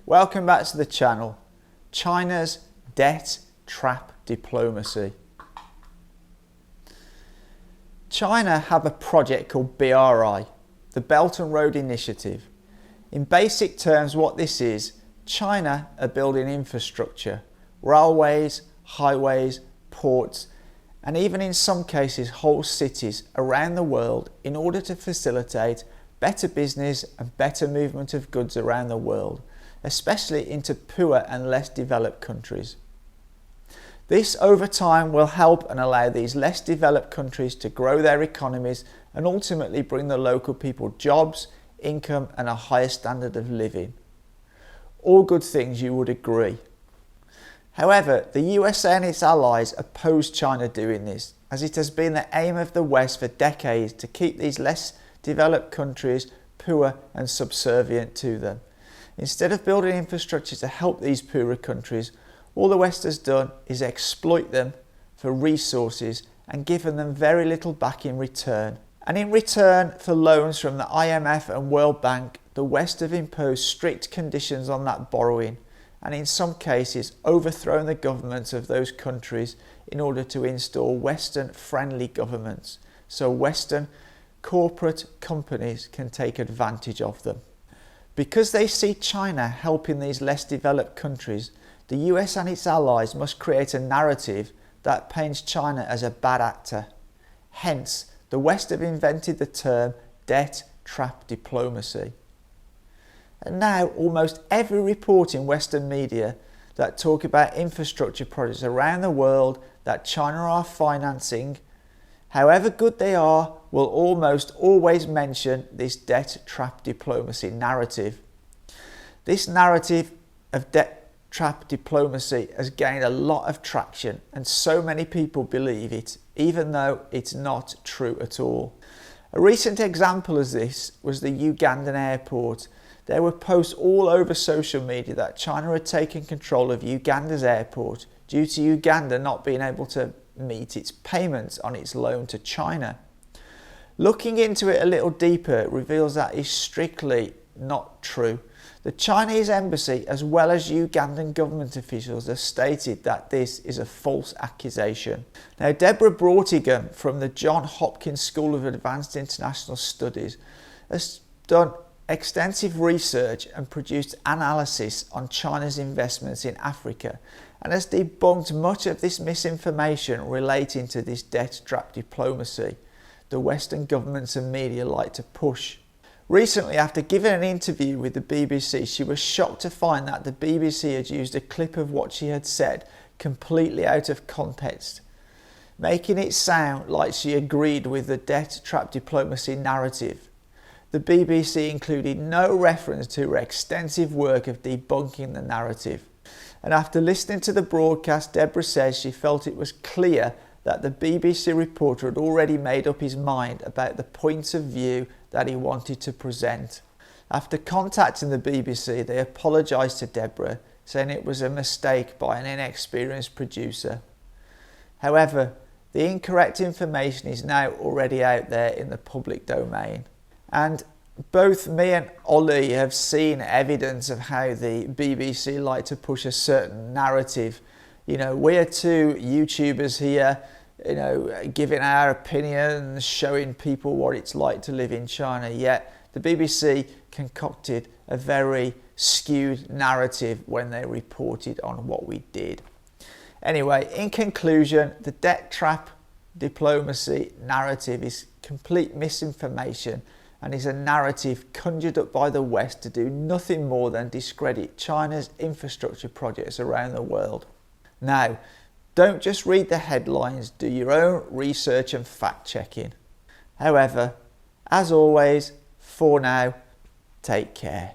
Welcome back to the channel. China's debt trap diplomacy. China have a project called BRI, the Belt and Road Initiative. In basic terms, what this is, China are building infrastructure, railways, highways, ports, and even in some cases whole cities around the world in order to facilitate better business and better movement of goods around the world, especially into poor and less developed countries. This over time will help and allow these less developed countries to grow their economies and ultimately bring the local people jobs, income and a higher standard of living. All good things, you would agree. However, the USA and its allies oppose China doing this, as it has been the aim of the West for decades to keep these less developed countries poor and subservient to them. Instead of building infrastructure to help these poorer countries, all the West has done is exploit them for resources and given them very little back in return. And in return for loans from the IMF and World Bank, the West have imposed strict conditions on that borrowing and in some cases overthrown the governments of those countries in order to install Western friendly governments, so Western corporate companies can take advantage of them. Because they see China helping these less developed countries, the US and its allies must create a narrative that paints China as a bad actor. Hence, the West have invented the term debt trap diplomacy. And now almost every report in Western media that talk about infrastructure projects around the world that China are financing, however good they are, will almost always mention this debt trap diplomacy narrative. This narrative of debt trap diplomacy has gained a lot of traction and so many people believe it, even though it's not true at all. A recent example of this was the Ugandan airport. There were posts all over social media that China had taken control of Uganda's airport due to Uganda not being able to meet its payments on its loan to China. Looking into it a little deeper reveals that is strictly not true. The Chinese embassy as well as Ugandan government officials have stated that this is a false accusation. Now, Deborah Broughtigan from the Johns Hopkins School of Advanced International Studies has done extensive research and produced analysis on China's investments in Africa and has debunked much of this misinformation relating to this debt trap diplomacy the Western governments and media like to push. Recently, after giving an interview with the BBC, she was shocked to find that the BBC had used a clip of what she had said completely out of context, making it sound like she agreed with the debt trap diplomacy narrative. The BBC included no reference to her extensive work of debunking the narrative. And after listening to the broadcast, Deborah says she felt it was clear that the BBC reporter had already made up his mind about the points of view that he wanted to present. After contacting the BBC, they apologised to Deborah, saying it was a mistake by an inexperienced producer. However, the incorrect information is now already out there in the public domain. And both me and Ollie have seen evidence of how the BBC like to push a certain narrative. We're two YouTubers here, giving our opinions, showing people what it's like to live in China, yet the BBC concocted a very skewed narrative when they reported on what we did. Anyway, in conclusion, the debt trap diplomacy narrative is complete misinformation and is a narrative conjured up by the West to do nothing more than discredit China's infrastructure projects around the world. Now, don't just read the headlines, do your own research and fact checking. However, as always, for now, take care.